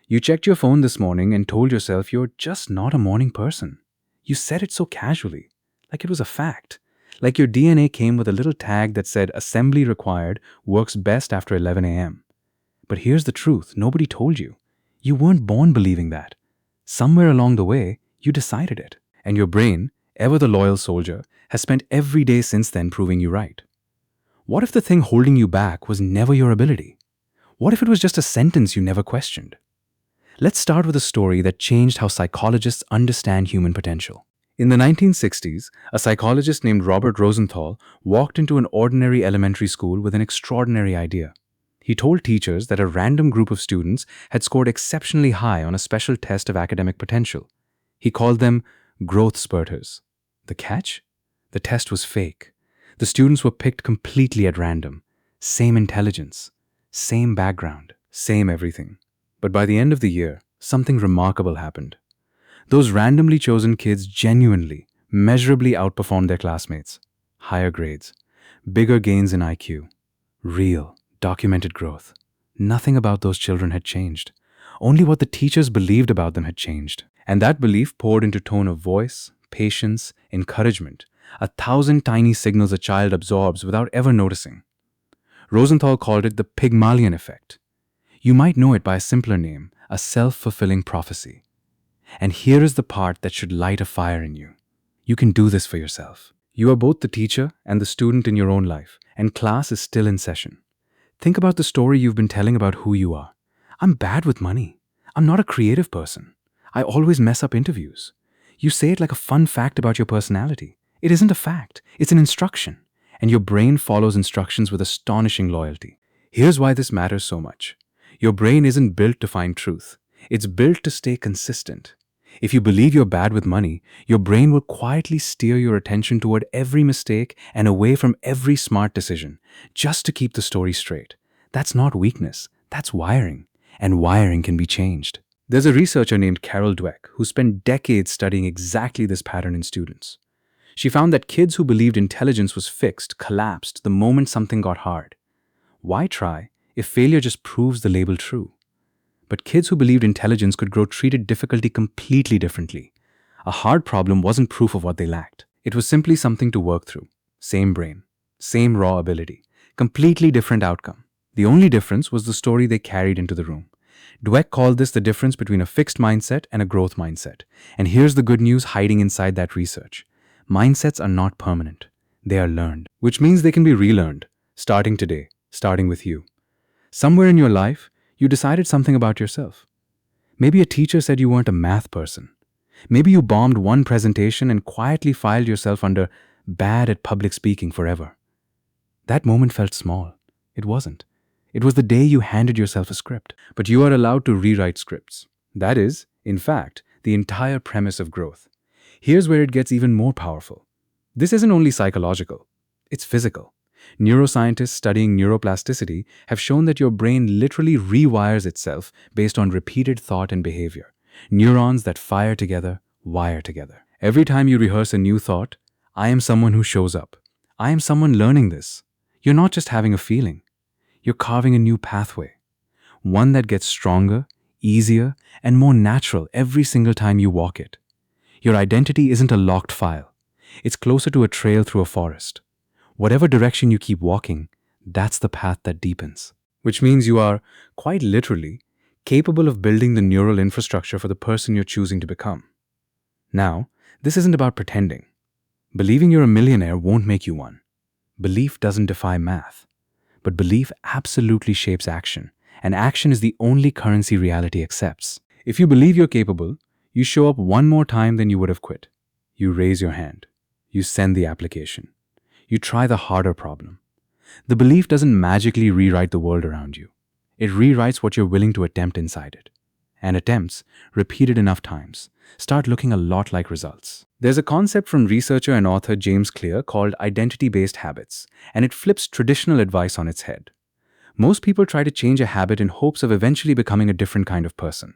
You checked your phone this morning and told yourself you're just not a morning person. You said it so casually, like it was a fact. Like your DNA came with a little tag that said assembly required, works best after 11 a.m. But here's the truth, nobody told you. You weren't born believing that. Somewhere along the way, you decided it. And your brain, ever the loyal soldier, has spent every day since then proving you right. What if the thing holding you back was never your ability? What if it was just a sentence you never questioned? Let's start with a story that changed how psychologists understand human potential. In the 1960s, a psychologist named Robert Rosenthal walked into an ordinary elementary school with an extraordinary idea. He told teachers that a random group of students had scored exceptionally high on a special test of academic potential. He called them growth spurters. The catch? The test was fake. The students were picked completely at random. Same intelligence, same background, same everything. But by the end of the year, something remarkable happened. Those randomly chosen kids genuinely, measurably outperformed their classmates. Higher grades, bigger gains in IQ, real, documented growth. Nothing about those children had changed. Only what the teachers believed about them had changed. And that belief poured into tone of voice, patience, encouragement, 1,000 tiny signals a child absorbs without ever noticing. Rosenthal called it the Pygmalion effect. You might know it by a simpler name, a self-fulfilling prophecy. And here is the part that should light a fire in you. You can do this for yourself. You are both the teacher and the student in your own life, and class is still in session. Think about the story you've been telling about who you are. I'm bad with money. I'm not a creative person. I always mess up interviews. You say it like a fun fact about your personality. It isn't a fact, it's an instruction. And your brain follows instructions with astonishing loyalty. Here's why this matters so much. Your brain isn't built to find truth. It's built to stay consistent. If you believe you're bad with money, your brain will quietly steer your attention toward every mistake and away from every smart decision, just to keep the story straight. That's not weakness, that's wiring. And wiring can be changed. There's a researcher named Carol Dweck who spent decades studying exactly this pattern in students. She found that kids who believed intelligence was fixed collapsed the moment something got hard. Why try if failure just proves the label true? But kids who believed intelligence could grow treated difficulty completely differently. A hard problem wasn't proof of what they lacked. It was simply something to work through. Same brain, same raw ability, completely different outcome. The only difference was the story they carried into the room. Dweck called this the difference between a fixed mindset and a growth mindset. And here's the good news hiding inside that research. Mindsets are not permanent. They are learned, which means they can be relearned, starting today, starting with you. Somewhere in your life, you decided something about yourself. Maybe a teacher said you weren't a math person. Maybe you bombed one presentation and quietly filed yourself under bad at public speaking forever. That moment felt small. It wasn't. It was the day you handed yourself a script. But you are allowed to rewrite scripts. That is, in fact, the entire premise of growth. Here's where it gets even more powerful. This isn't only psychological, it's physical. Neuroscientists studying neuroplasticity have shown that your brain literally rewires itself based on repeated thought and behavior. Neurons that fire together, wire together. Every time you rehearse a new thought, I am someone who shows up. I am someone learning this. You're not just having a feeling. You're carving a new pathway. One that gets stronger, easier, and more natural every single time you walk it. Your identity isn't a locked file. It's closer to a trail through a forest. Whatever direction you keep walking, that's the path that deepens. Which means you are, quite literally, capable of building the neural infrastructure for the person you're choosing to become. Now, this isn't about pretending. Believing you're a millionaire won't make you one. Belief doesn't defy math. But belief absolutely shapes action, and action is the only currency reality accepts. If you believe you're capable, you show up one more time than you would have quit. You raise your hand. You send the application. You try the harder problem. The belief doesn't magically rewrite the world around you. It rewrites what you're willing to attempt inside it. And attempts, repeated enough times, start looking a lot like results. There's a concept from researcher and author James Clear called identity-based habits, and it flips traditional advice on its head. Most people try to change a habit in hopes of eventually becoming a different kind of person.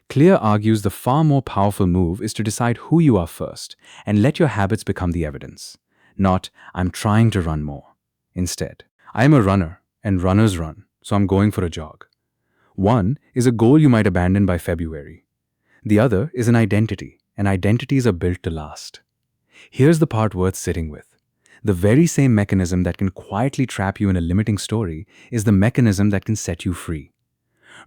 Clear argues the far more powerful move is to decide who you are first and let your habits become the evidence. Not, I'm trying to run more. Instead, I'm a runner and runners run, so I'm going for a jog. One is a goal you might abandon by February. The other is an identity, and identities are built to last. Here's the part worth sitting with. The very same mechanism that can quietly trap you in a limiting story is the mechanism that can set you free.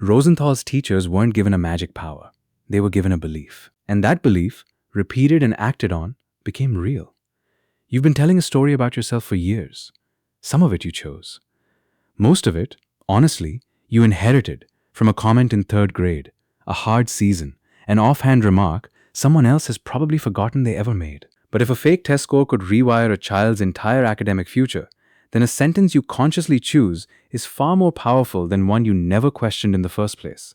Rosenthal's teachers weren't given a magic power. They were given a belief. And that belief, repeated and acted on, became real. You've been telling a story about yourself for years. Some of it you chose. Most of it, honestly, you inherited from a comment in third grade, a hard season, an offhand remark someone else has probably forgotten they ever made. But if a fake test score could rewire a child's entire academic future, then a sentence you consciously choose is far more powerful than one you never questioned in the first place.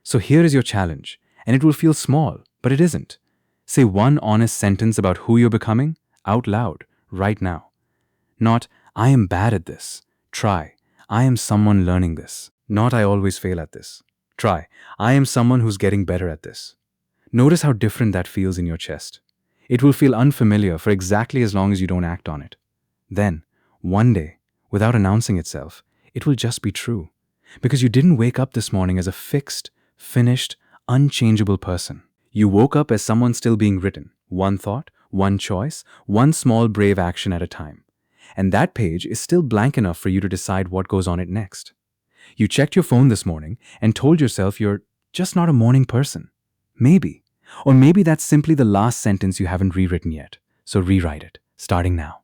So here is your challenge, and it will feel small, but it isn't. Say one honest sentence about who you're becoming out loud, right now. Not, I am bad at this. Try, I am someone learning this. Not, I always fail at this. Try, I am someone who's getting better at this. Notice how different that feels in your chest. It will feel unfamiliar for exactly as long as you don't act on it. Then, one day, without announcing itself, it will just be true. Because you didn't wake up this morning as a fixed, finished, unchangeable person. You woke up as someone still being written, one thought, one choice, one small brave action at a time. And that page is still blank enough for you to decide what goes on it next. You checked your phone this morning and told yourself you're just not a morning person. Maybe. Or maybe that's simply the last sentence you haven't rewritten yet. So rewrite it, starting now.